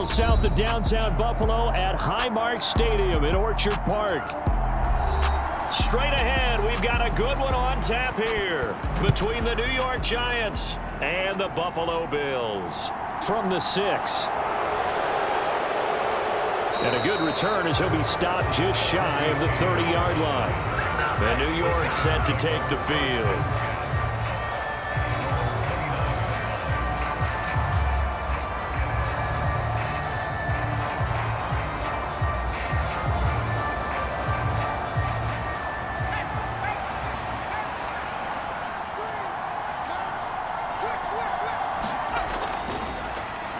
miles south of downtown Buffalo at Highmark Stadium in Orchard Park. Straight ahead, we've got a good one on tap here between the New York Giants and the Buffalo Bills. From the 6. And a good return as he'll be stopped just shy of the 30-yard line. And New York set to take the field.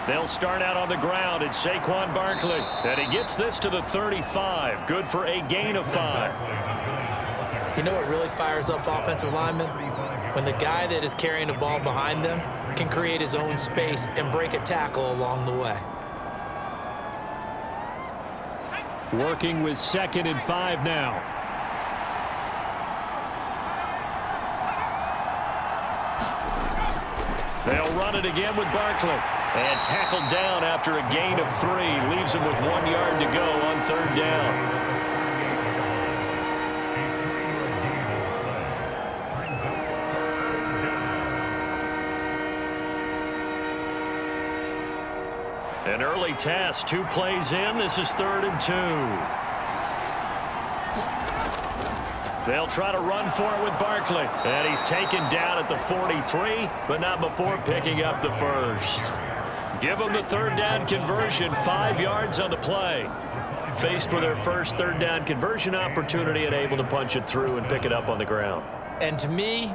They'll start out on the ground. It's Saquon Barkley. And he gets this to the 35. Good for a gain of 5. You know what really fires up offensive linemen? When the guy that is carrying the ball behind them can create his own space and break a tackle along the way. Working with 2nd and 5 now. They'll run it again with Barkley. And tackled down after a gain of 3. Leaves him with 1 yard to go on 3rd down. An early task, 2 plays in. This is 3rd and 2. They'll try to run for it with Barkley. And he's taken down at the 43, but not before picking up the 1st. Give them the 3rd down conversion, 5 yards on the play. Faced with their first 3rd down conversion opportunity and able to punch it through and pick it up on the ground. And to me,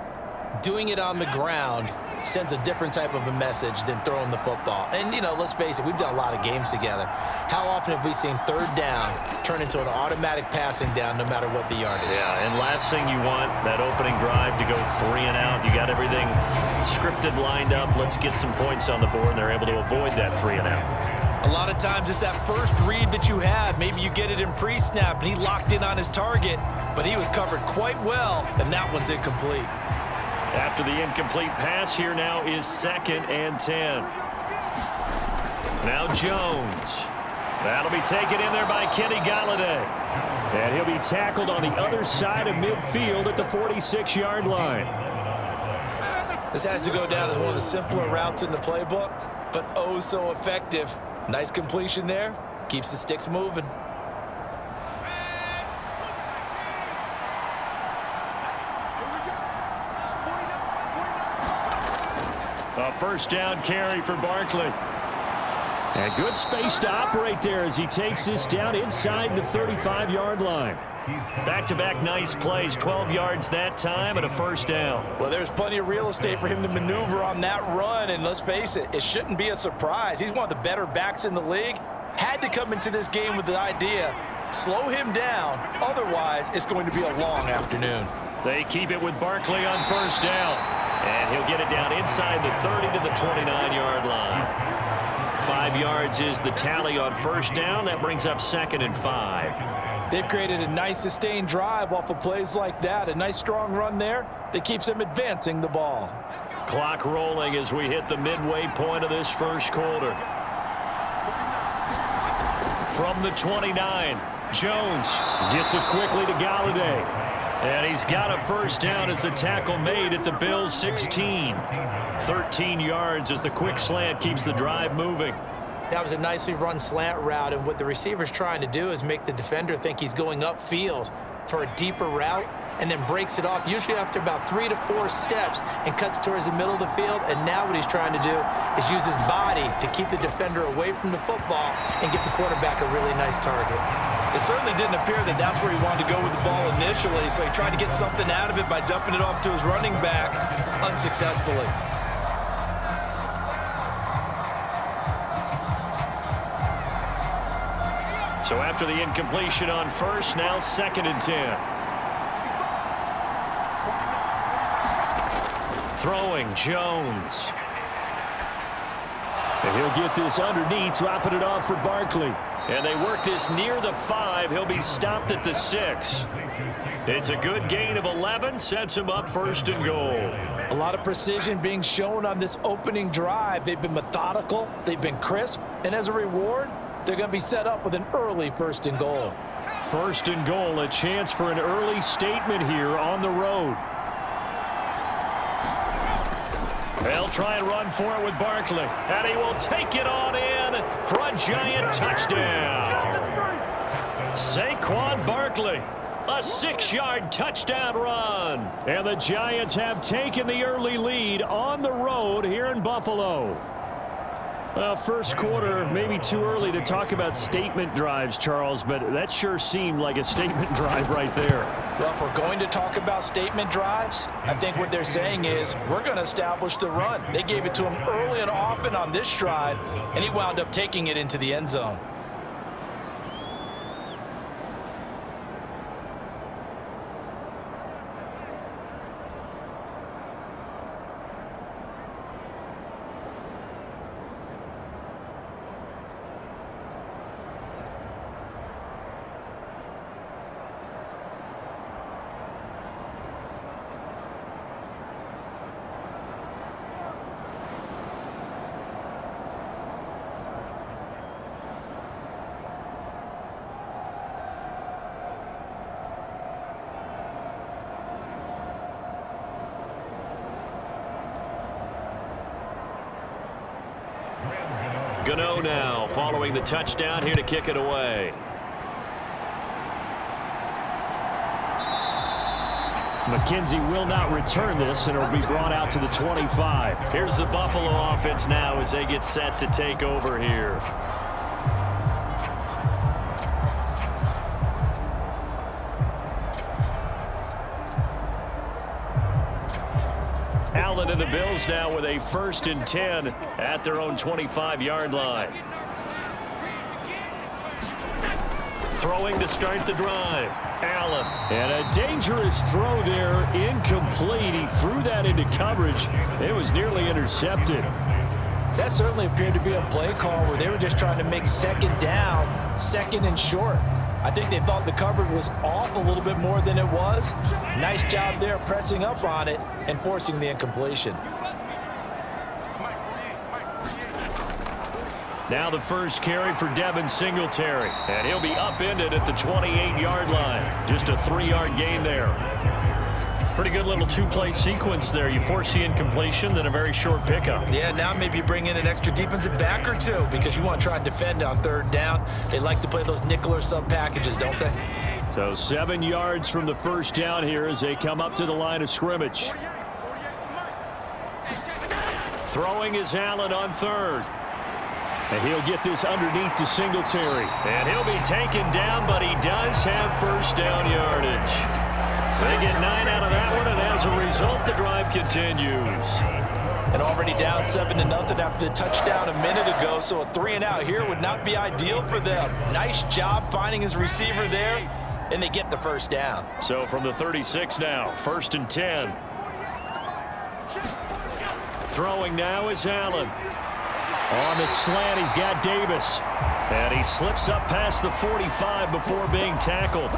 doing it on the ground sends a different type of a message than throwing the football. And, you know, let's face it, we've done a lot of games together. How often have we seen 3rd down turn into an automatic passing down no matter what the yardage? Yeah, and last thing you want, that opening drive to go 3 and out. You got everything scripted, lined up. Let's get some points on the board, and they're able to avoid that 3 and out. A lot of times it's that first read that you had. Maybe you get it in pre-snap, and he locked in on his target, but he was covered quite well, and that one's incomplete. After the incomplete pass, here now is 2nd and 10. Now Jones. That'll be taken in there by Kenny Galladay. And he'll be tackled on the other side of midfield at the 46-yard line. This has to go down as one of the simpler routes in the playbook, but oh so effective. Nice completion there. Keeps the sticks moving. A 1st down carry for Barkley. And good space to operate there as he takes this down inside the 35-yard line. Back-to-back nice plays, 12 yards that time and a 1st down. Well, there's plenty of real estate for him to maneuver on that run, and let's face it, it shouldn't be a surprise. He's one of the better backs in the league. Had to come into this game with the idea, slow him down, otherwise it's going to be a long afternoon. They keep it with Barkley on 1st down. And he'll get it down inside the 30 to the 29-yard line. 5 yards is the tally on 1st down. That brings up 2nd and 5. They've created a nice sustained drive off of plays like that. A nice strong run there that keeps them advancing the ball. Clock rolling as we hit the midway point of this 1st quarter. From the 29, Jones gets it quickly to Galladay. And he's got a 1st down as the tackle made at the Bills' 16. 13 yards as the quick slant keeps the drive moving. That was a nicely run slant route, and what the receiver's trying to do is make the defender think he's going upfield for a deeper route and then breaks it off, usually after about 3 to 4 steps, and cuts towards the middle of the field. And now what he's trying to do is use his body to keep the defender away from the football and get the quarterback a really nice target. It certainly didn't appear that that's where he wanted to go with the ball initially, so he tried to get something out of it by dumping it off to his running back unsuccessfully. So after the incompletion on 1st, now 2nd and 10. Throwing, Jones. And he'll get this underneath, dropping it off for Barkley. And they work this near the 5. He'll be stopped at the 6. It's a good gain of 11, sets him up 1st and goal. A lot of precision being shown on this opening drive. They've been methodical, they've been crisp, and as a reward, they're going to be set up with an early 1st and goal. 1st and goal, a chance for an early statement here on the road. They'll try and run for it with Barkley, and he will take it on in for a giant touchdown. Saquon Barkley, a 6-yard touchdown run. And the Giants have taken the early lead on the road here in Buffalo. Well, first quarter, maybe too early to talk about statement drives, Charles, but that sure seemed like a statement drive right there. Well, if we're going to talk about statement drives, I think what they're saying is we're going to establish the run. They gave it to him early and often on this drive, and he wound up taking it into the end zone. Gano now following the touchdown here to kick it away. McKenzie will not return this, and it'll be brought out to the 25. Here's the Buffalo offense now as they get set to take over here. Allen and the Bills now with a 1st and 10 at their own 25-yard line. Throwing to start the drive. Allen. And a dangerous throw there. Incomplete. He threw that into coverage. It was nearly intercepted. That certainly appeared to be a play call where they were just trying to make 2nd down, 2nd and short. I think they thought the coverage was off a little bit more than it was. Nice job there pressing up on it and forcing the incompletion. Now the first carry for Devin Singletary. And he'll be upended at the 28-yard line. Just a 3-yard gain there. Pretty good little 2-play sequence there. You force the incompletion, then a very short pickup. Yeah, now maybe you bring in an extra defensive back or two because you want to try and defend on 3rd down. They like to play those nickel or sub packages, don't they? So 7 yards from the first down here as they come up to the line of scrimmage. Throwing is Allen on 3rd. And he'll get this underneath to Singletary. And he'll be taken down, but he does have 1st down yardage. They get 9 out of that one, and as a result, the drive continues. And already down 7-0 after the touchdown a minute ago, so a 3-and-out here would not be ideal for them. Nice job finding his receiver there, and they get the 1st down. So from the 36 now, 1st and 10. Throwing now is Allen. On the slant, he's got Davis. And he slips up past the 45 before being tackled.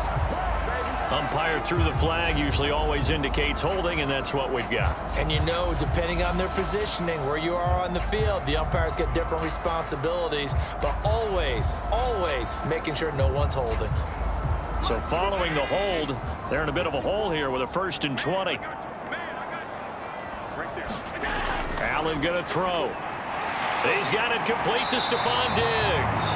Umpire threw the flag, usually always indicates holding, and that's what we've got. And you know, depending on their positioning, where you are on the field, the umpires get different responsibilities, but always, always making sure no one's holding. So following the hold, they're in a bit of a hole here with a 1st and 20. Allen going to throw. He's got it complete to Stephon Diggs.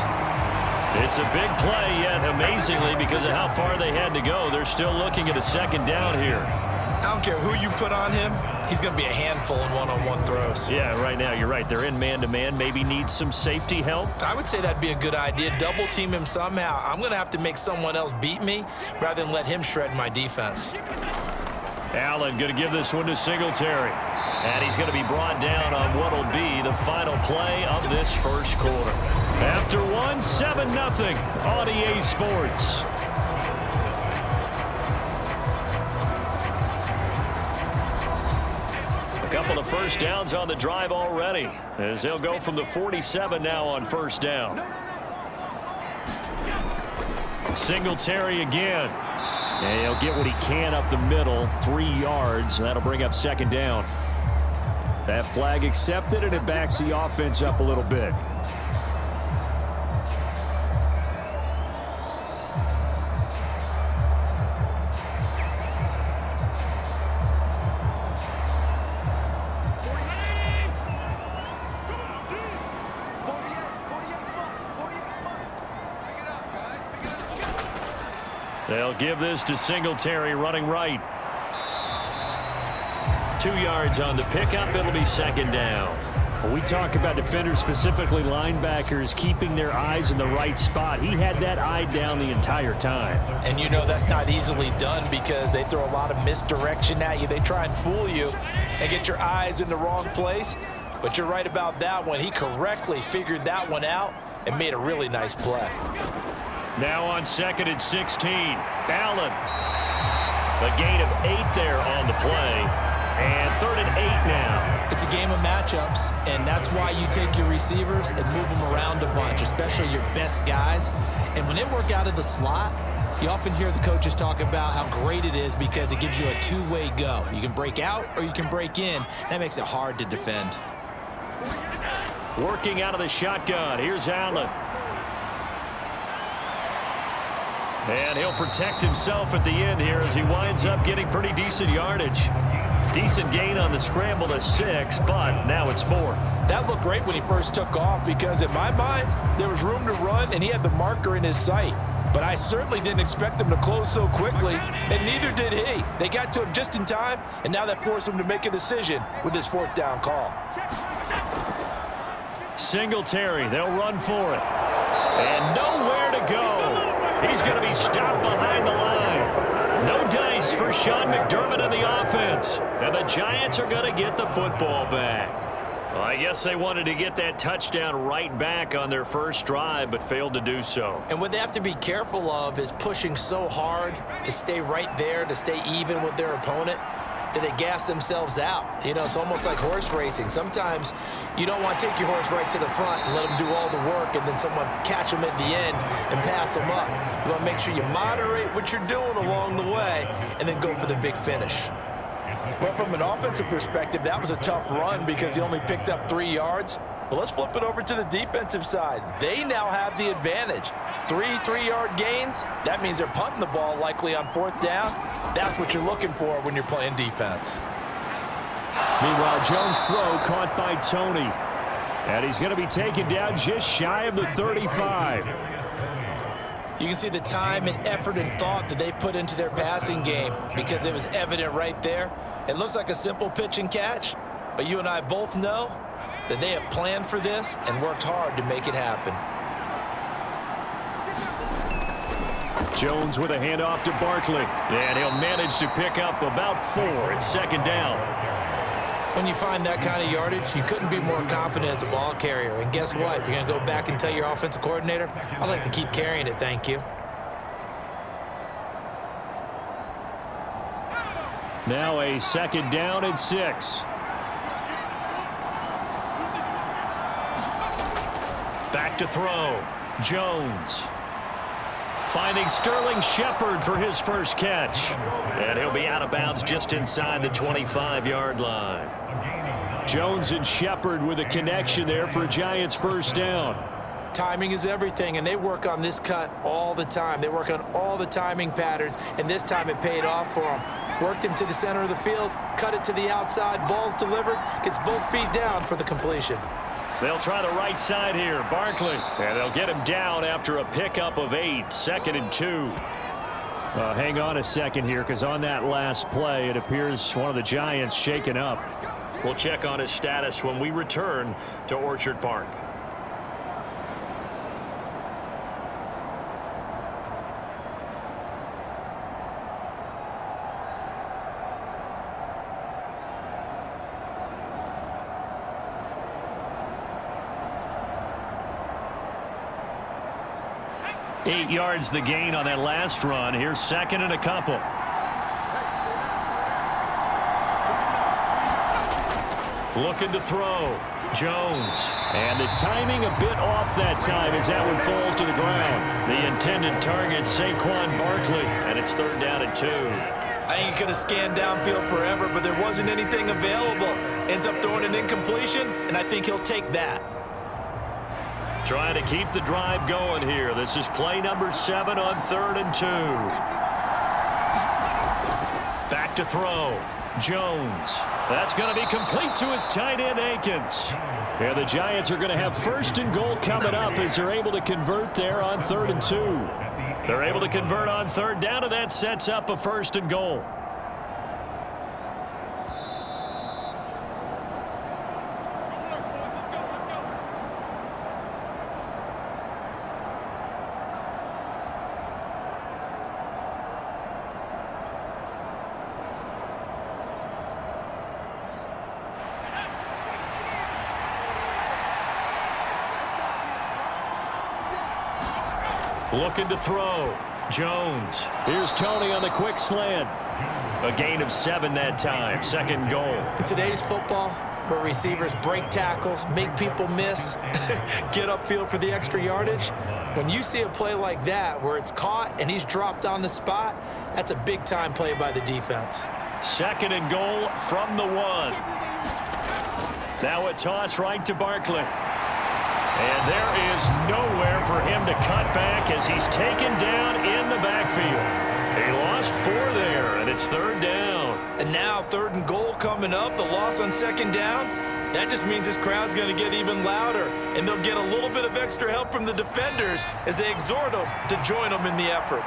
It's a big play, yet amazingly, because of how far they had to go, they're still looking at a 2nd down here. I don't care who you put on him, he's going to be a handful in one-on-one throws. Yeah, right now, you're right. They're in man-to-man, maybe needs some safety help. I would say that'd be a good idea. Double team him somehow. I'm going to have to make someone else beat me rather than let him shred my defense. Allen going to give this one to Singletary. And he's going to be brought down on what will be the final play of this first quarter. After one, 7-0 on EA Sports. A couple of 1st downs on the drive already, as they'll go from the 47 now on 1st down. Singletary again. And he'll get what he can up the middle, 3 yards. That'll bring up 2nd down. That flag accepted, and it backs the offense up a little bit. They'll give this to Singletary running right. 2 yards on the pickup. It'll be second down. When we talk about defenders, specifically linebackers, keeping their eyes in the right spot, he had that eye down the entire time. And you know that's not easily done because they throw a lot of misdirection at you. They try and fool you and get your eyes in the wrong place. But you're right about that one. He correctly figured that one out and made a really nice play. Now on 2nd and 16. Allen. A gain of 8 there on the play. And 3rd and 8 now. It's a game of matchups, and that's why you take your receivers and move them around a bunch, especially your best guys. And when they work out of the slot, you often hear the coaches talk about how great it is because it gives you a two-way go. You can break out or you can break in. That makes it hard to defend. Working out of the shotgun. Here's Allen. And he'll protect himself at the end here as he winds up getting pretty decent yardage. Decent gain on the scramble to 6, but now it's 4th. That looked great when he first took off because in my mind, there was room to run and he had the marker in his sight. But I certainly didn't expect him to close so quickly, and neither did he. They got to him just in time, and now that forced him to make a decision with his 4th down call. Singletary, they'll run for it. And nowhere to go. He's going to be stopped behind the line. No dice for Sean McDermott and the offense. And the Giants are going to get the football back. Well, I guess they wanted to get that touchdown right back on their first drive, but failed to do so. And what they have to be careful of is pushing so hard to stay right there, to stay even with their opponent, that they gas themselves out. You know, it's almost like horse racing. Sometimes you don't want to take your horse right to the front and let them do all the work and then someone catch them at the end and pass them up. You want to make sure you moderate what you're doing along the way and then go for the big finish. Well, from an offensive perspective, that was a tough run because he only picked up 3 yards. But let's flip it over to the defensive side. They now have the advantage. 3 3-yard gains, that means they're punting the ball likely on 4th down. That's what you're looking for when you're playing defense. Meanwhile, Jones' throw caught by Tony. And he's going to be taken down just shy of the 35. You can see the time and effort and thought that they've put into their passing game because it was evident right there. It looks like a simple pitch and catch, but you and I both know that they have planned for this and worked hard to make it happen. Jones with a handoff to Barkley. And he'll manage to pick up about 4. It's 2nd down. When you find that kind of yardage, you couldn't be more confident as a ball carrier. And guess what? You're going to go back and tell your offensive coordinator, I'd like to keep carrying it, thank you. Now a 2nd down and 6. Back to throw. Jones. Finding Sterling Shepard for his first catch. And he'll be out of bounds just inside the 25-yard line. Jones and Shepard with a connection there for Giants' first down. Timing is everything, and they work on this cut all the time. They work on all the timing patterns, and this time it paid off for them. Worked him to the center of the field, cut it to the outside, ball's delivered, gets both feet down for the completion. They'll try the right side here. Barkley. And they'll get him down after a pickup of 8. 2nd and 2. Hang on a second here, because on that last play, it appears one of the Giants shaken up. We'll check on his status when we return to Orchard Park. Eight yards the gain on that last run. Here's 2nd and a couple. Looking to throw. Jones. And the timing a bit off that time as that one falls to the ground. The intended target, Saquon Barkley. And it's 3rd down and 2. I think he could have scanned downfield forever, but there wasn't anything available. Ends up throwing an incompletion, and I think he'll take that. Trying to keep the drive going here. This is play number 7 on 3rd and 2. Back to throw. Jones. That's going to be complete to his tight end, Akins. Yeah, the Giants are going to have 1st and goal coming up as they're able to convert there on 3rd and 2. They're able to convert on 3rd down, and that sets up a 1st and goal. Looking to throw. Jones. Here's Tony on the quick slant. A gain of 7 that time. 2nd goal. In today's football, where receivers break tackles, make people miss, get upfield for the extra yardage, when you see a play like that where it's caught and he's dropped on the spot, that's a big-time play by the defense. 2nd and goal from the 1. Now a toss right to Barkley. And there is nowhere for him to cut back as he's taken down in the backfield. He lost 4 there, and it's 3rd down. And now 3rd and goal coming up, the loss on 2nd down. That just means this crowd's going to get even louder, and they'll get a little bit of extra help from the defenders as they exhort them to join them in the effort.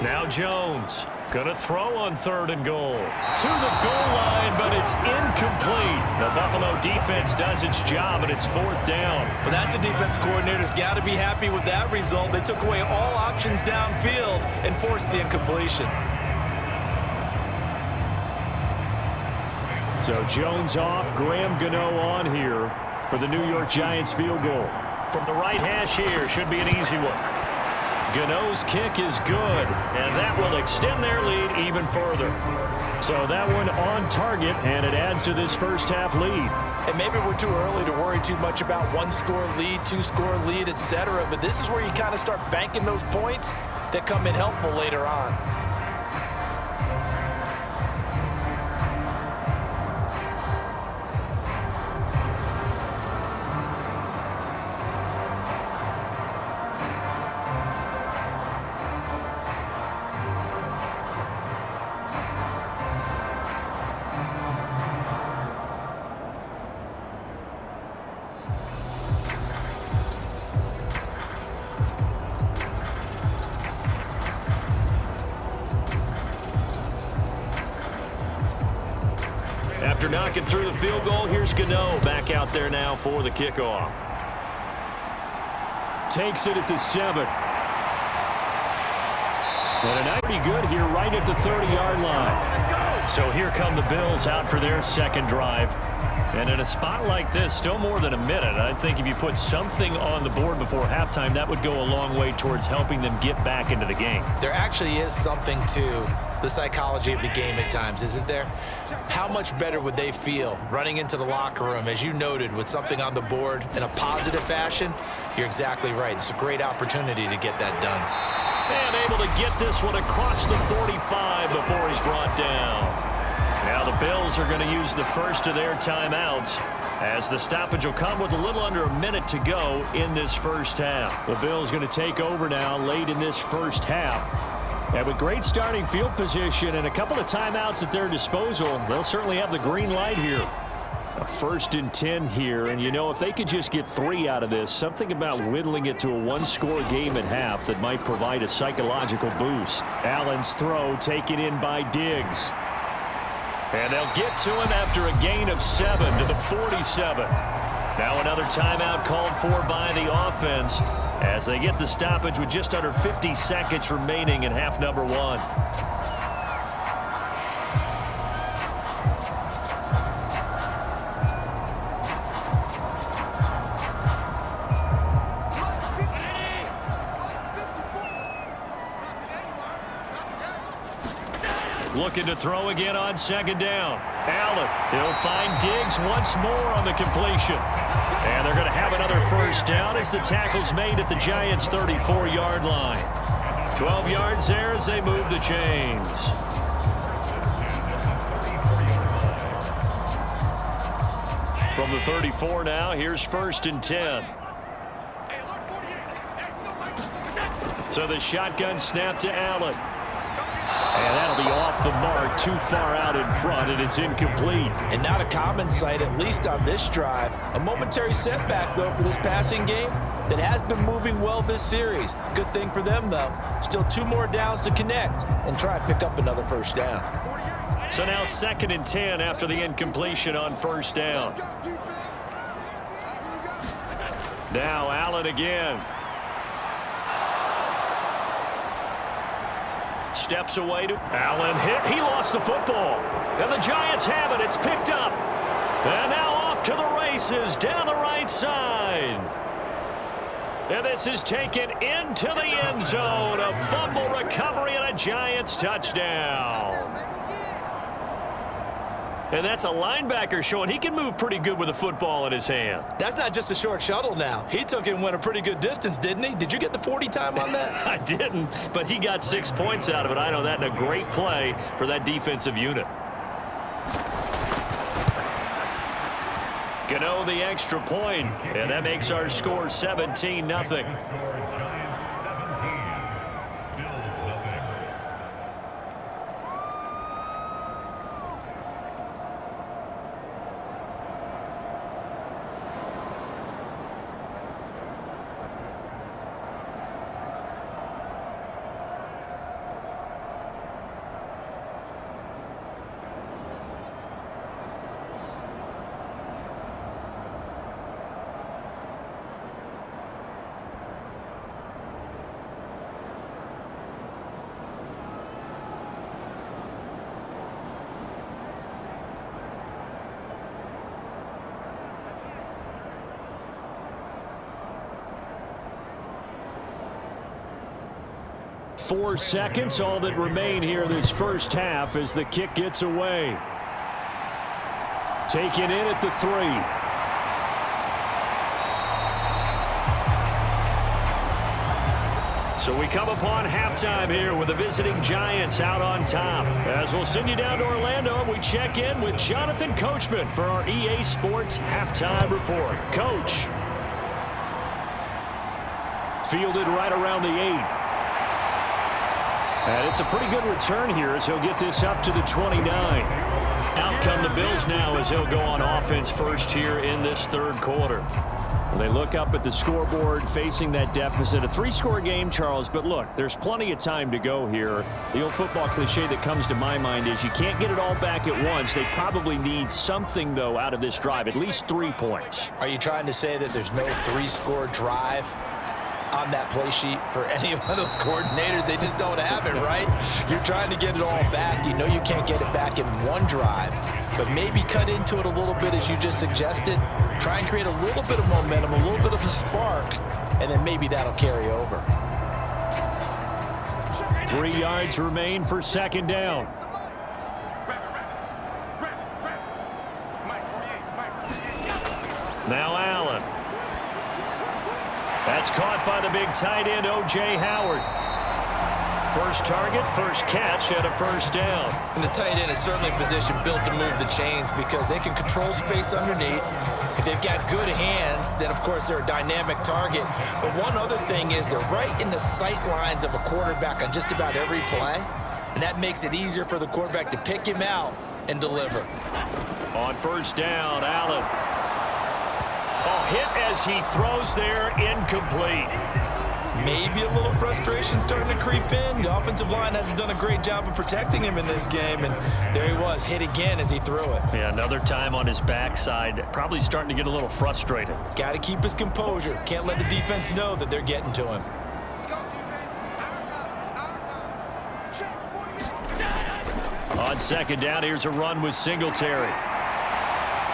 Now Jones. Going to throw on 3rd and goal. To the goal line, but it's incomplete. The Buffalo defense does its job, and it's 4th down. But that's a defense coordinator's got to be happy with that result. They took away all options downfield and forced the incompletion. So Jones off, Graham Gano on here for the New York Giants field goal. From the right hash here, should be an easy one. Gano's kick is good, and that will extend their lead even further. So that one on target, and it adds to this first half lead. And maybe we're too early to worry too much about 1-score lead, 2-score lead, etc. But this is where you kind of start banking those points that come in helpful later on. After knocking through the field goal, here's Gano back out there now for the kickoff. Takes it at the 7. And a night pretty good here right at the 30-yard line. So here come the Bills out for their 2nd drive. And in a spot like this, still more than a minute, I think if you put something on the board before halftime, that would go a long way towards helping them get back into the game. There actually is something to the psychology of the game at times, isn't there? How much better would they feel running into the locker room, as you noted, with something on the board in a positive fashion? You're exactly right. It's a great opportunity to get that done. And able to get this one across the 45 before he's brought down. Now the Bills are going to use the first of their timeouts, as the stoppage will come with a little under a minute to go in this first half. The Bills going to take over now late in this first half. And with great starting field position and a couple of timeouts at their disposal, they'll certainly have the green light here. A 1st and 10 here, and you know, if they could just get 3 out of this, something about whittling it to a 1-score game at half that might provide a psychological boost. Allen's throw taken in by Diggs. And they'll get to him after a gain of 7 to the 47. Now another timeout called for by the offense as they get the stoppage with just under 50 seconds remaining in half number 1. Looking to throw again on 2nd down. Allen, he'll find Diggs once more on the completion. And they're going to have another first down as the tackle's made at the Giants' 34-yard line. 12 yards there as they move the chains. From the 34 now, here's 1st and 10. So the shotgun snap to Allen. And that'll be off the mark, too far out in front, and it's incomplete. And not a common sight, at least on this drive. A momentary setback, though, for this passing game that has been moving well this series. Good thing for them, though. Still 2 more downs to connect and try and pick up another 1st down. So now 2nd and 10 after the incompletion on 1st down. Now Allen again. Steps away to Allen. Hit. He lost the football. And the Giants have it. It's picked up. And now off to the races down the right side. And this is taken into the end zone. A fumble recovery and a Giants touchdown. And that's a linebacker showing he can move pretty good with a football in his hand. That's not just a short shuttle now. He took it and went a pretty good distance, didn't he? Did you get the 40 time on that? I didn't, but he got 6 points out of it. I know that in a great play for that defensive unit. Gano the extra point, and that makes our score 17-0. Four seconds, all that remain here in this first half as the kick gets away. Taken in at the 3. So we come upon halftime here with the visiting Giants out on top. As we'll send you down to Orlando, we check in with Jonathan Coachman for our EA Sports Halftime Report. Coach. Fielded right around the 8. And it's a pretty good return here as he'll get this up to the 29. Out come the Bills now as he'll go on offense first here in this 3rd quarter. Well, they look up at the scoreboard facing that deficit. A 3-score game, Charles, but look, there's plenty of time to go here. The old football cliche that comes to my mind is you can't get it all back at once. They probably need something, though, out of this drive, at least 3 points. Are you trying to say that there's no 3-score drive on that play sheet for any one of those coordinators? They just don't have it, right? You're trying to get it all back. You know you can't get it back in one drive, but maybe cut into it a little bit as you just suggested. Try and create a little bit of momentum, a little bit of a spark, and then maybe that'll carry over. 3 yards remain for 2nd down. Now Allen. That's caught by the big tight end, O.J. Howard. First target, first catch, and a 1st down. And the tight end is certainly a position built to move the chains because they can control space underneath. If they've got good hands, then, of course, they're a dynamic target. But one other thing is they're right in the sight lines of a quarterback on just about every play, and that makes it easier for the quarterback to pick him out and deliver. On 1st down, Allen. Hit as he throws there, incomplete. Maybe a little frustration starting to creep in. The offensive line hasn't done a great job of protecting him in this game, and there he was, hit again as he threw it. Yeah, another time on his backside, probably starting to get a little frustrated. Got to keep his composure. Can't let the defense know that they're getting to him. On 2nd down, here's a run with Singletary.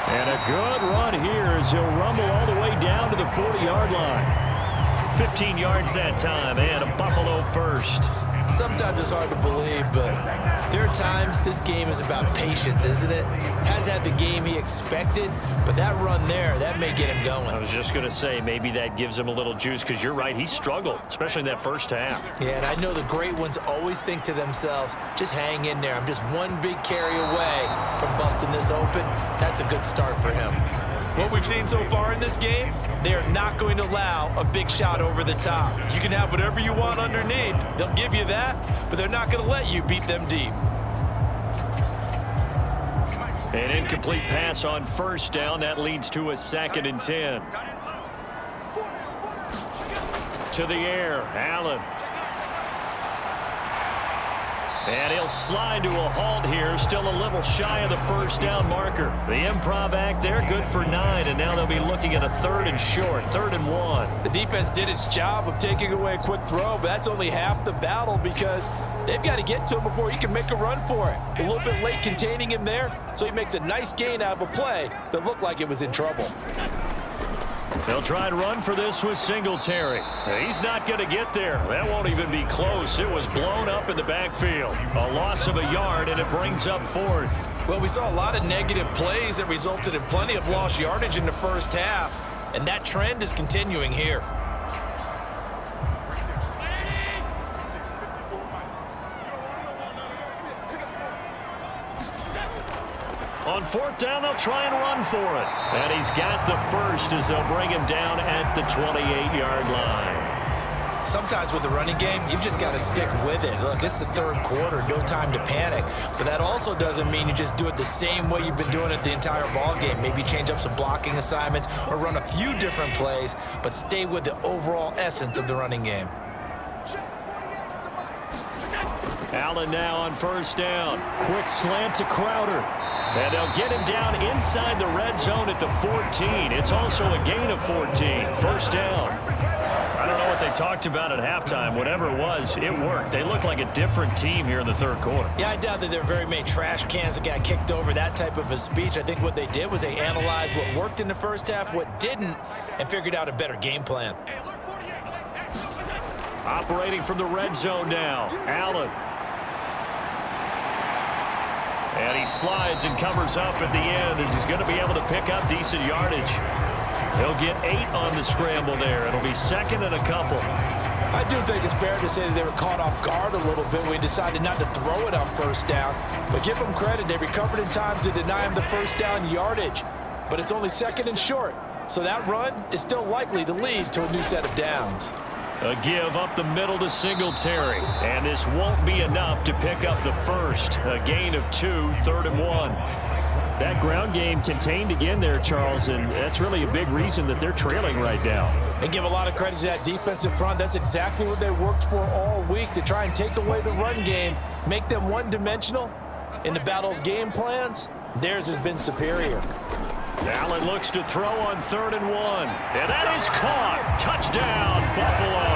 And a good run here as he'll rumble all the way down to the 40-yard line. 15 yards that time, and a Buffalo 1st. Sometimes it's hard to believe, but there are times this game is about patience, isn't it? Has had the game he expected, but that run there, that may get him going. I was just going to say, maybe that gives him a little juice, because you're right, he struggled, especially in that first half. Yeah, and I know the great ones always think to themselves, just hang in there. I'm just one big carry away from busting this open. That's a good start for him. What we've seen so far in this game, they are not going to allow a big shot over the top. You can have whatever you want underneath. They'll give you that, but they're not going to let you beat them deep. An incomplete pass on first down. That leads to a 2nd and 10. To the air, Allen. And he'll slide to a halt here. Still a little shy of the first down marker. The improv act there, good for 9. And now they'll be looking at a 3rd and short, 3rd and 1. The defense did its job of taking away a quick throw, but that's only half the battle because they've got to get to him before he can make a run for it. A little bit late containing him there, so he makes a nice gain out of a play that looked like it was in trouble. They'll try and run for this with Singletary. He's not going to get there. That won't even be close. It was blown up in the backfield. A loss of a yard, and it brings up 4th. Well, we saw a lot of negative plays that resulted in plenty of lost yardage in the first half, and that trend is continuing here. On 4th down, they'll try and run for it. And he's got the first as they'll bring him down at the 28-yard line. Sometimes with the running game, you've just got to stick with it. Look, it's the 3rd quarter, no time to panic. But that also doesn't mean you just do it the same way you've been doing it the entire ball game. Maybe change up some blocking assignments or run a few different plays, but stay with the overall essence of the running game. Allen now on 1st down. Quick slant to Crowder. And they'll get him down inside the red zone at the 14. It's also a gain of 14. 1st down. I don't know what they talked about at halftime. Whatever it was, it worked. They look like a different team here in the 3rd quarter. Yeah, I doubt that there are very many trash cans that got kicked over, that type of a speech. I think what they did was they analyzed what worked in the first half, what didn't, and figured out a better game plan. Operating from the red zone now, Allen. And he slides and covers up at the end as he's going to be able to pick up decent yardage. He'll get 8 on the scramble there. It'll be 2nd and a couple. I do think it's fair to say that they were caught off guard a little bit when we decided not to throw it on 1st down. But give them credit. They recovered in time to deny him the 1st down yardage. But it's only 2nd and short. So that run is still likely to lead to a new set of downs. A give up the middle to Singletary. And this won't be enough to pick up the first. A gain of 2, 3rd and 1. That ground game contained again there, Charles, and that's really a big reason that they're trailing right now. And give a lot of credit to that defensive front. That's exactly what they worked for all week, to try and take away the run game, make them one-dimensional. In the battle of game plans, theirs has been superior. Allen looks to throw on 3rd and 1. And that is caught. Touchdown, Buffalo.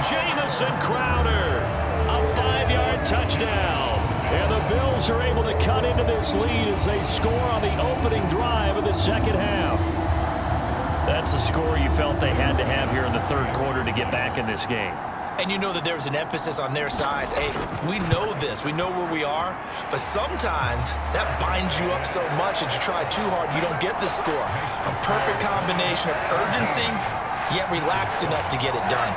Jamison Crowder. A 5-yard touchdown. And the Bills are able to cut into this lead as they score on the opening drive of the 2nd half. That's a score you felt they had to have here in the 3rd quarter to get back in this game. And you know that there's an emphasis on their side. Hey, we know this. We know where we are. But sometimes that binds you up so much that you try too hard, you don't get the score. A perfect combination of urgency, yet relaxed enough to get it done.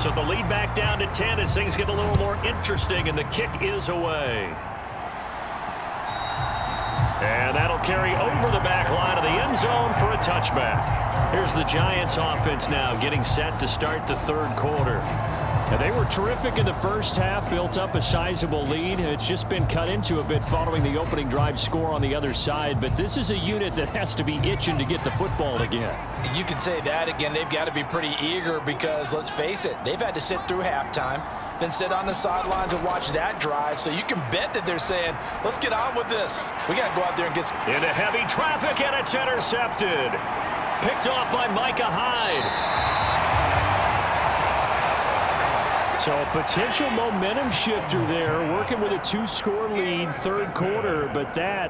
So the lead back down to 10 as things get a little more interesting, and the kick is away. And that'll carry over the back line of the end zone for a touchback. Here's the Giants offense now getting set to start the 3rd quarter. Now, they were terrific in the first half, built up a sizable lead. It's just been cut into a bit following the opening drive score on the other side. But this is a unit that has to be itching to get the football again. You can say that again. They've got to be pretty eager because, let's face it, they've had to sit through halftime, then sit on the sidelines and watch that drive. So you can bet that they're saying, let's get on with this. We got to go out there and get into heavy traffic, and it's intercepted. Picked off by Micah Hyde. So a potential momentum shifter there, working with a 2-score lead, third quarter, but that,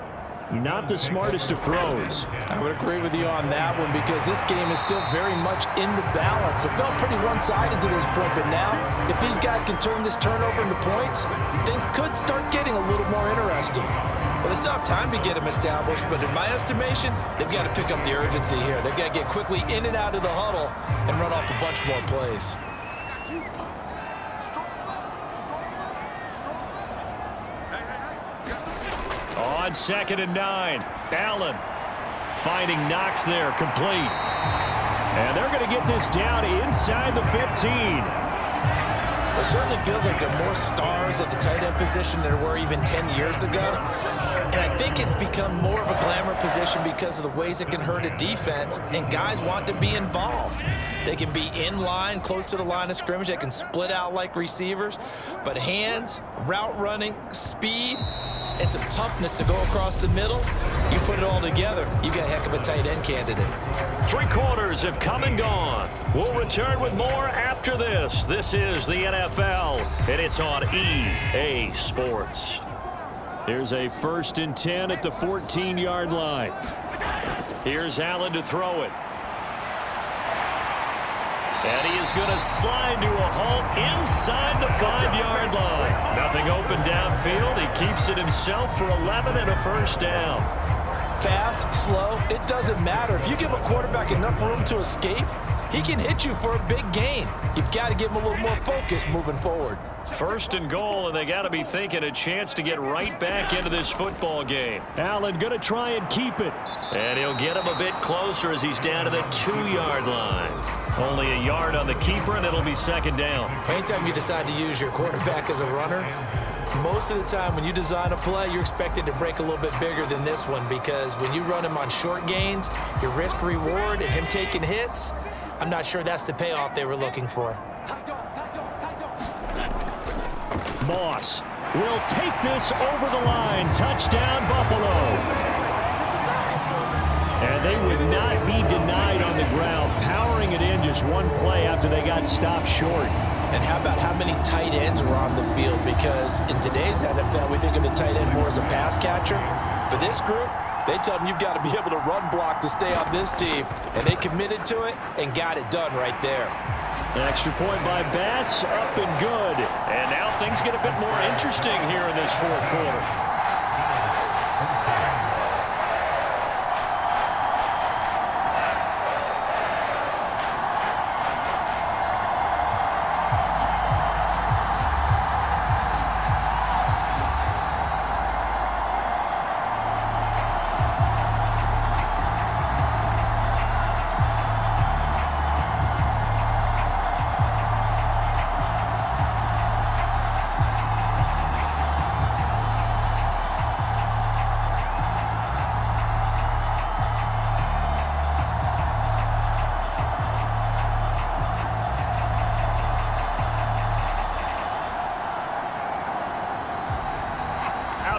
not the smartest of throws. I would agree with you on that one because this game is still very much in the balance. It felt pretty one-sided to this point, but now, if these guys can turn this turnover into points, things could start getting a little more interesting. Well, they still have time to get them established, but in my estimation, they've got to pick up the urgency here. They've got to get quickly in and out of the huddle and run off a bunch more plays. On 2nd and 9, Allen finding Knox there, complete. And they're going to get this down inside the 15. It certainly feels like there are more stars at the tight end position than there were even 10 years ago. And I think it's become more of a glamour position because of the ways it can hurt a defense, and guys want to be involved. They can be in line, close to the line of scrimmage. They can split out like receivers. But hands, route running, speed, and some toughness to go across the middle, you put it all together, you got a heck of a tight end candidate. 3 quarters have come and gone. We'll return with more after this. This is the NFL, and it's on EA Sports. Here's a 1st and 10 at the 14-yard line. Here's Allen to throw it. And he is going to slide to a halt inside the 5-yard line. Nothing open downfield. He keeps it himself for 11 and a first down. Fast, slow, it doesn't matter. If you give a quarterback enough room to escape, he can hit you for a big gain. You've got to give him a little more focus moving forward. 1st and goal, and they got to be thinking a chance to get right back into this football game. Allen going to try and keep it. And he'll get him a bit closer as he's down to the 2-yard line. Only a yard on the keeper, and it'll be 2nd down. Anytime you decide to use your quarterback as a runner, most of the time when you design a play, you're expected to break a little bit bigger than this one, because when you run him on short gains, your risk-reward and him taking hits, I'm not sure that's the payoff they were looking for. Moss will take this over the line. Touchdown, Buffalo. And they would not be denied on the ground, powering it in just one play after they got stopped short. And how about how many tight ends were on the field? Because in today's NFL, we think of the tight end more as a pass catcher. But this group, they tell them you've got to be able to run block to stay on this team. And they committed to it and got it done right there. An extra point by Bass, up and good. And now things get a bit more interesting here in this 4th quarter.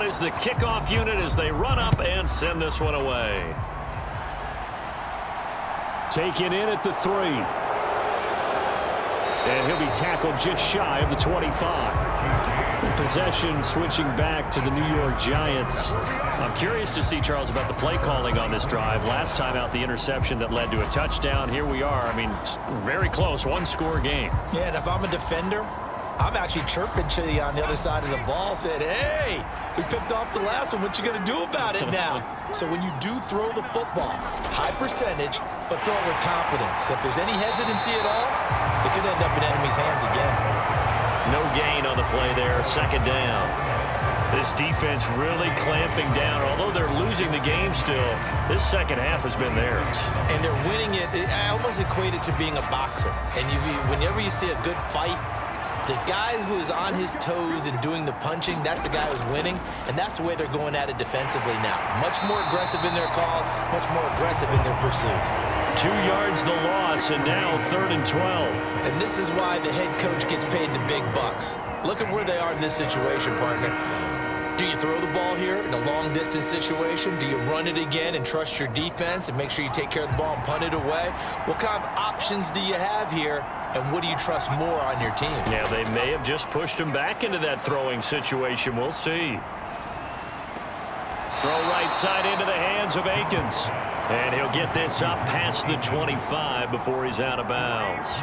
Is the kickoff unit as they run up and send this one away. Taken in at the 3. And he'll be tackled just shy of the 25. Possession switching back to the New York Giants. I'm curious to see, Charles, about the play calling on this drive. Last time out, the interception that led to a touchdown. Here we are. I mean, very close, 1-score game. Yeah, and if I'm a defender, I'm actually chirping to you on the other side of the ball, said, hey, we picked off the last one. What you going to do about it now? So when you do throw the football, high percentage, but throw it with confidence. Because if there's any hesitancy at all, it could end up in enemy's hands again. No gain on the play there, 2nd down. This defense really clamping down. Although they're losing the game still, this 2nd half has been theirs. And they're winning it. I almost equate it to being a boxer. And whenever you see a good fight, The guy who is on his toes and doing the punching, that's the guy who's winning, and that's the way they're going at it defensively now. Much more aggressive in their calls, much more aggressive in their pursuit. 2 yards the loss, and now 3rd and 12. And this is why the head coach gets paid the big bucks. Look at where they are in this situation, partner. Do you throw the ball here in a long-distance situation? Do you run it again and trust your defense and make sure you take care of the ball and punt it away? What kind of options do you have here, and what do you trust more on your team? Yeah, they may have just pushed him back into that throwing situation. We'll see. Throw right side into the hands of Akins. And he'll get this up past the 25 before he's out of bounds.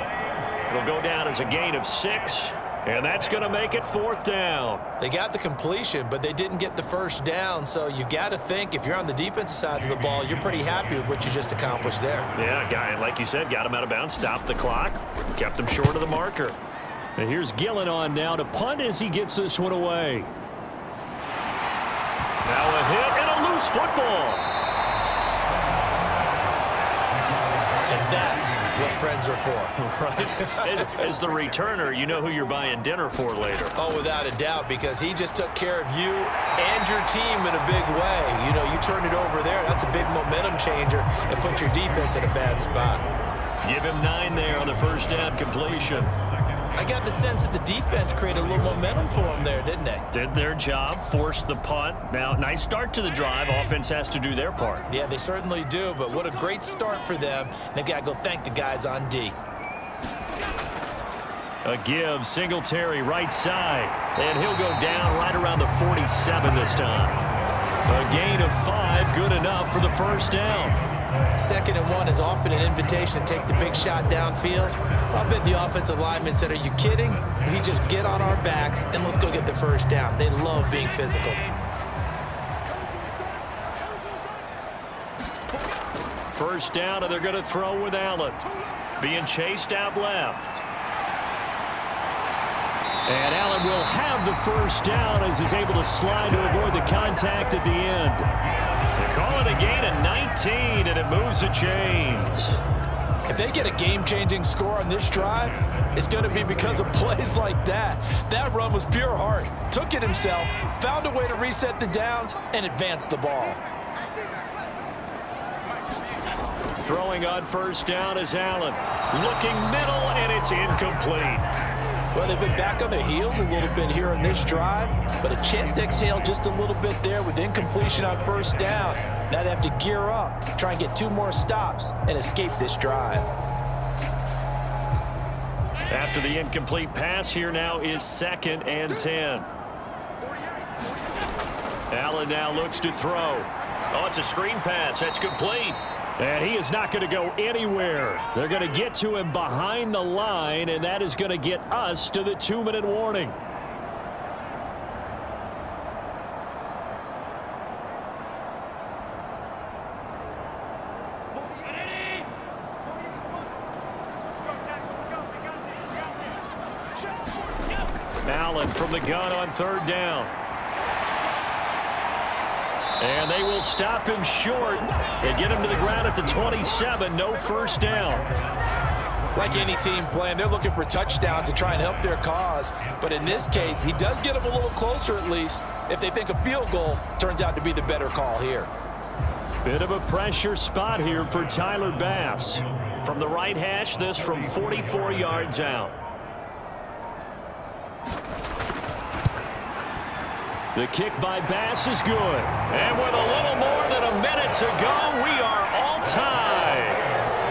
It'll go down as a gain of 6. And that's going to make it 4th down. They got the completion, but they didn't get the first down. So you got to think if you're on the defensive side of the ball, you're pretty happy with what you just accomplished there. Yeah, guy, like you said, got him out of bounds, stopped the clock, kept him short of the marker. And here's Gillen on now to punt as he gets this one away. Now a hit and a loose football. And that's what friends are for. Right. As the returner, you know who you're buying dinner for later. Oh, without a doubt, because he just took care of you and your team in a big way. You know, you turn it over there, that's a big momentum changer and put your defense in a bad spot. Give him 9 there on the first down completion. I got the sense that the defense created a little momentum for them there, didn't they? Did their job, forced the punt. Now, nice start to the drive. Offense has to do their part. Yeah, they certainly do, but what a great start for them. And they've got to go thank the guys on D. A give, Singletary right side. And he'll go down right around the 47 this time. A gain of 5, good enough for the first down. 2nd and 1 is often an invitation to take the big shot downfield. I bet the offensive lineman said, are you kidding? We just get on our backs and let's go get the first down. They love being physical. First down, and they're going to throw with Allen. Being chased out left. And Allen will have the first down as he's able to slide to avoid the contact at the end. They call it a gain of 19, and it moves the chains. If they get a game-changing score on this drive, it's going to be because of plays like that. That run was pure heart. Took it himself, found a way to reset the downs, and advance the ball. Throwing on first down is Allen. Looking middle, and it's incomplete. Well, they've been back on their heels a little bit here in this drive, but a chance to exhale just a little bit there with incompletion on first down. Now they have to gear up, try and get 2 more stops, and escape this drive. After the incomplete pass, here now is 2nd and 10. Allen now looks to throw. Oh, it's a screen pass. That's complete. And he is not going to go anywhere. They're going to get to him behind the line, and that is going to get us to the 2-minute warning. Allen from the gun on 3rd down. And they will stop him short and get him to the ground at the 27. No first down. Like any team playing, they're looking for touchdowns to try and help their cause. But in this case, he does get them a little closer at least. If they think a field goal turns out to be the better call here. Bit of a pressure spot here for Tyler Bass. From the right hash, this from 44 yards out. The kick by Bass is good. And with a little more than a minute to go, we are all tied.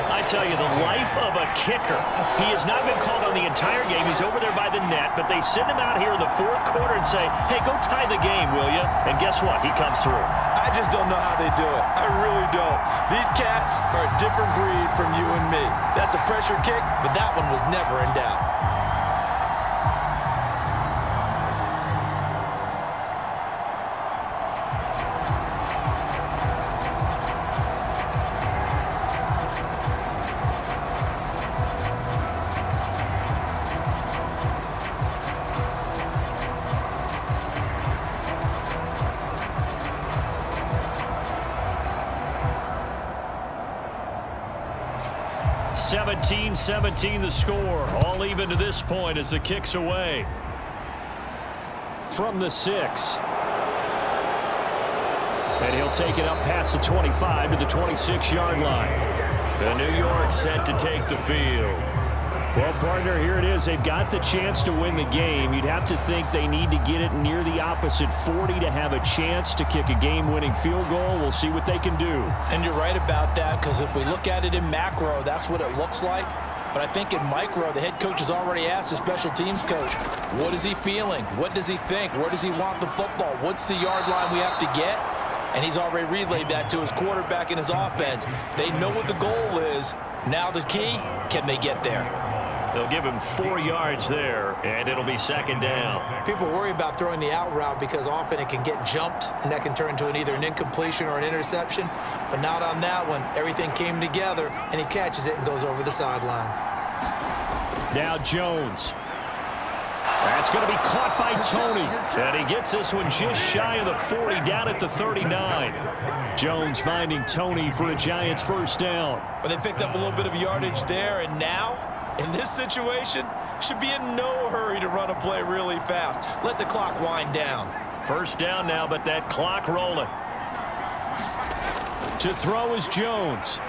I tell you, the life of a kicker. He has not been called on the entire game. He's over there by the net, but they send him out here in the 4th quarter and say, hey, go tie the game, will you? And guess what? He comes through. I just don't know how they do it. I really don't. These cats are a different breed from you and me. That's a pressure kick, but that one was never in doubt. 17-17 the score. All even to this point as the kick's away. From the 6. And he'll take it up past the 25 to the 26-yard line. The New York set to take the field. Well, partner, here it is. They've got the chance to win the game. You'd have to think they need to get it near the opposite 40 to have a chance to kick a game-winning field goal. We'll see what they can do. And you're right about that, because if we look at it in macro, that's what it looks like. But I think in micro, the head coach has already asked the special teams coach, what is he feeling? What does he think? Where does he want the football? What's the yard line we have to get? And he's already relayed that to his quarterback and his offense. They know what the goal is. Now the key, can they get there? They'll give him 4 yards there, and it'll be second down. People worry about throwing the out route because often it can get jumped, and that can turn into either an incompletion or an interception. But not on that one. Everything came together, and he catches it and goes over the sideline. Now Jones. That's going to be caught by Tony. And he gets this one just shy of the 40, down at the 39. Jones finding Tony for a Giants first down. But they picked up a little bit of yardage there, and now, in this situation, should be in no hurry to run a play really fast. Let the clock wind down. First down now, but that clock rolling. To throw is Jones.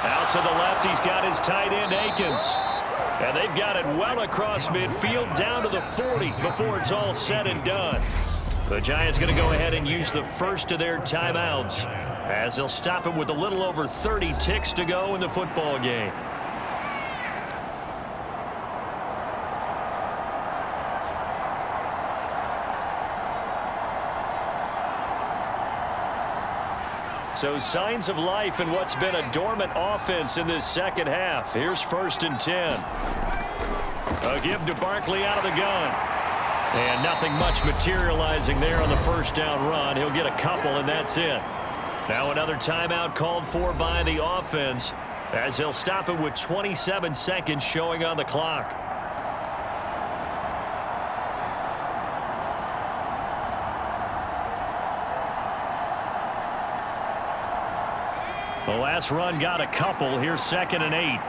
Out to the left, he's got his tight end, Akins. And they've got it well across midfield, down to the 40 before it's all said and done. The Giants going to go ahead and use the first of their timeouts as they'll stop it with a little over 30 ticks to go in the football game. So signs of life in what's been a dormant offense in this second half. Here's 1st and 10. A give to Barkley out of the gun. And nothing much materializing there on the first down run. He'll get a couple, and that's it. Now another timeout called for by the offense as he'll stop it with 27 seconds showing on the clock. The last run got a couple. Here's 2nd and 8.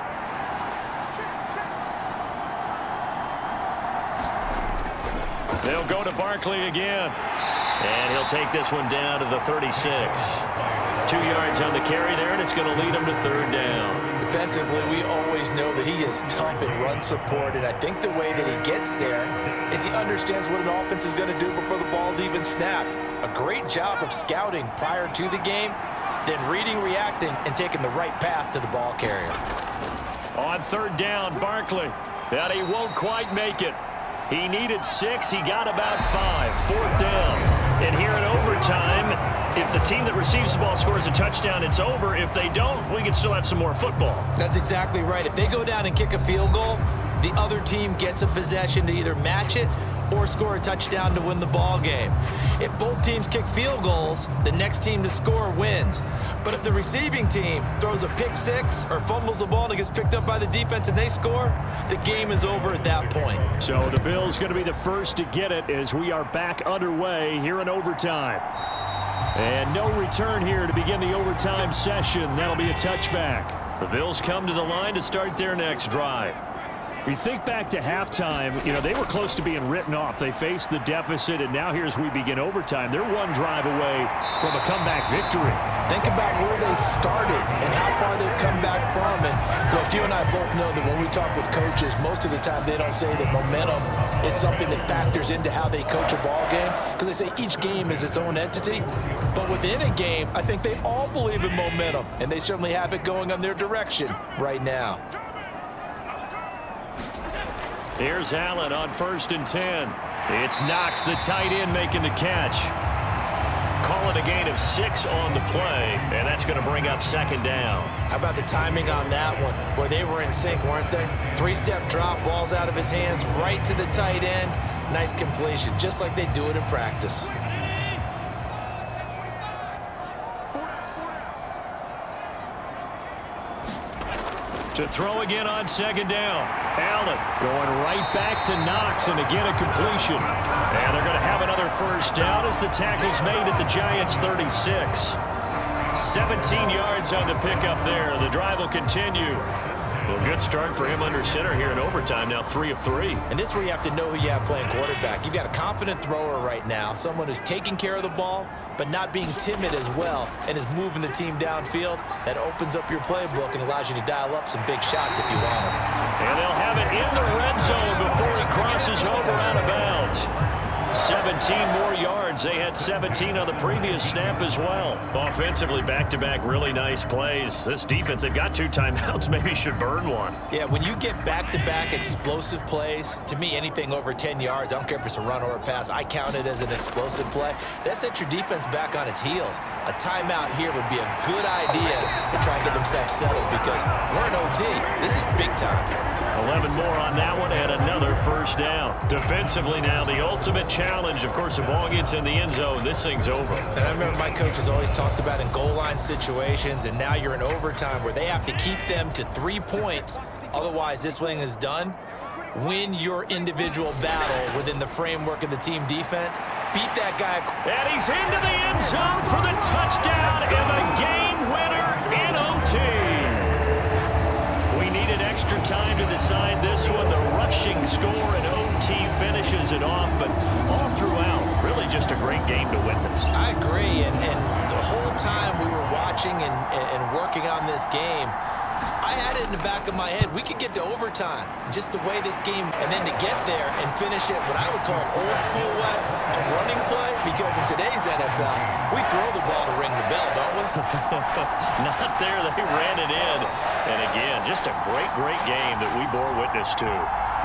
They'll go to Barkley again. And he'll take this one down to the 36. 2 yards on the carry there, and it's going to lead him to 3rd down. Defensively, we always know that he is tough in run support, and I think the way that he gets there is he understands what an offense is going to do before the ball's even snapped. A great job of scouting prior to the game, then reading, reacting, and taking the right path to the ball carrier. On 3rd down, Barkley. That he won't quite make it. He needed 6. He got about 5. 4th down. And here in overtime, if the team that receives the ball scores a touchdown, it's over. If they don't, we can still have some more football. That's exactly right. If they go down and kick a field goal, the other team gets a possession to either match it or score a touchdown to win the ball game. If both teams kick field goals, the next team to score wins. But if the receiving team throws a pick 6 or fumbles the ball and it gets picked up by the defense and they score, the game is over at that point. So the Bills going to be the first to get it as we are back underway here in overtime. And no return here to begin the overtime session. That'll be a touchback. The Bills come to the line to start their next drive. We think back to halftime, they were close to being written off. They faced the deficit, and now here's we begin overtime. They're one drive away from a comeback victory. Think about where they started and how far they've come back from. And look, you and I both know that when we talk with coaches, most of the time they don't say that momentum is something that factors into how they coach a ball game, because they say each game is its own entity. But within a game, I think they all believe in momentum, and they certainly have it going on their direction right now. Here's Allen on 1st and 10. It's Knox, the tight end, making the catch. Call it a gain of 6 on the play, and that's going to bring up 2nd down. How about the timing on that one? Boy, they were in sync, weren't they? 3-step drop, balls out of his hands, right to the tight end. Nice completion, just like they do it in practice. To throw again on 2nd down. Allen going right back to Knox, and again a completion. And they're going to have another first down as the tackle's made at the Giants' 36. 17 yards on the pickup there. The drive will continue. Well, good start for him under center here in overtime. Now 3 of 3. And this is where you have to know who you have playing quarterback. You've got a confident thrower right now, someone who's taking care of the ball, but not being timid as well, and is moving the team downfield. That opens up your playbook and allows you to dial up some big shots if you want them. And they'll have it in the red zone before he crosses over out of bounds. 17 more yards. They had 17 on the previous snap as well. Offensively, back-to-back really nice plays. This defense, they've got 2 timeouts. Maybe should burn one. Yeah, when you get back-to-back explosive plays, to me, anything over 10 yards, I don't care if it's a run or a pass, I count it as an explosive play. That sets your defense back on its heels. A timeout here would be a good idea to try and get themselves settled because we're in OT. This is big time. 11 more on that one and another first down. Defensively now, the ultimate challenge. Of course, the ball gets in the end zone, this thing's over. And I remember my coaches always talked about in goal line situations, and now you're in overtime where they have to keep them to 3 points. Otherwise, this thing is done. Win your individual battle within the framework of the team defense. Beat that guy. And he's into the end zone for the touchdown and the game winner in OT. Extra time to decide this one. The rushing score in OT finishes it off, but all throughout, really just a great game to witness. I agree, and the whole time we were watching and working on this game, I had it in the back of my head. We could get to overtime, just the way this game, and then to get there and finish it what I would call old school way, a running play, because in today's NFL, we throw the ball to ring the bell, don't we? Not there. They ran it in. And again, just a great, great game that we bore witness to.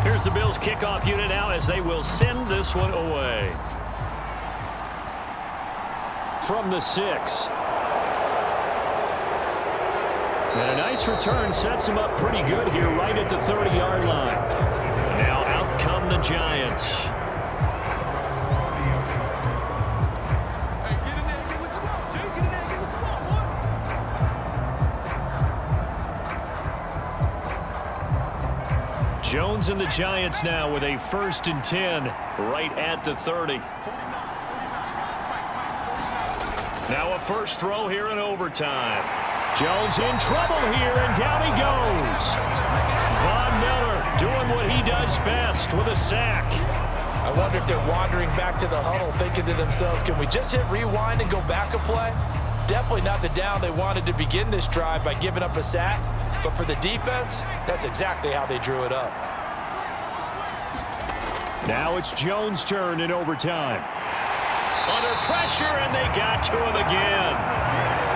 Here's the Bills kickoff unit now as they will send this one away. From the 6. And a nice return sets them up pretty good here right at the 30-yard line. Now out come the Giants. Jones and the Giants now with a 1st and 10 right at the 30. Now a first throw here in overtime. Jones in trouble here, and down he goes. Von Miller doing what he does best with a sack. I wonder if they're wandering back to the huddle thinking to themselves, can we just hit rewind and go back a play? Definitely not the down they wanted to begin this drive by giving up a sack. But for the defense, that's exactly how they drew it up. Now it's Jones' turn in overtime. Under pressure, and they got to him again.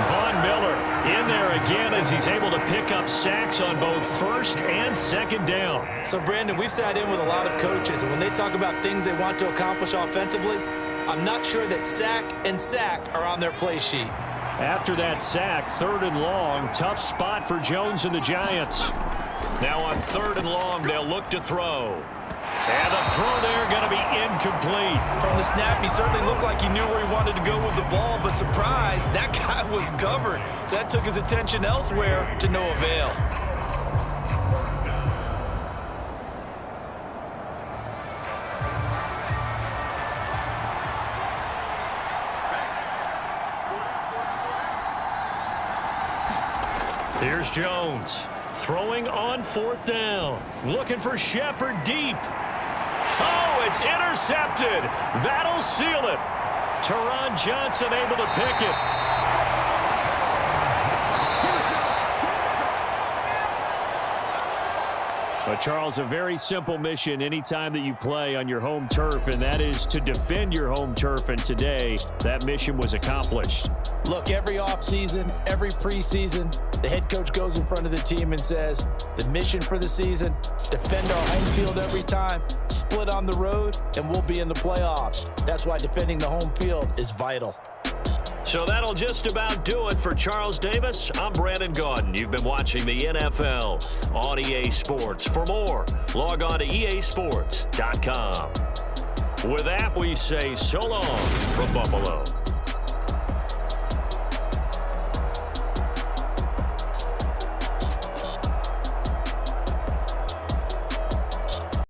Von Miller in there again as he's able to pick up sacks on both 1st and 2nd down. So, Brandon, we've sat in with a lot of coaches, and when they talk about things they want to accomplish offensively, I'm not sure that sack and sack are on their play sheet. After that sack, 3rd and long, tough spot for Jones and the Giants. Now on 3rd and long, they'll look to throw. And the throw there going to be incomplete. From the snap, he certainly looked like he knew where he wanted to go with the ball, but surprise, that guy was covered. So that took his attention elsewhere to no avail. Here's Jones throwing on 4th down. Looking for Shepard deep. Oh, it's intercepted. That'll seal it. Teron Johnson able to pick it. But, Charles, a very simple mission anytime that you play on your home turf, and that is to defend your home turf. And today, that mission was accomplished. Look, every offseason, every preseason, the head coach goes in front of the team and says, the mission for the season, defend our home field every time, split on the road, and we'll be in the playoffs. That's why defending the home field is vital. So that'll just about do it for Charles Davis. I'm Brandon Gaudin. You've been watching the NFL on EA Sports. For more, log on to easports.com. With that, we say so long from Buffalo.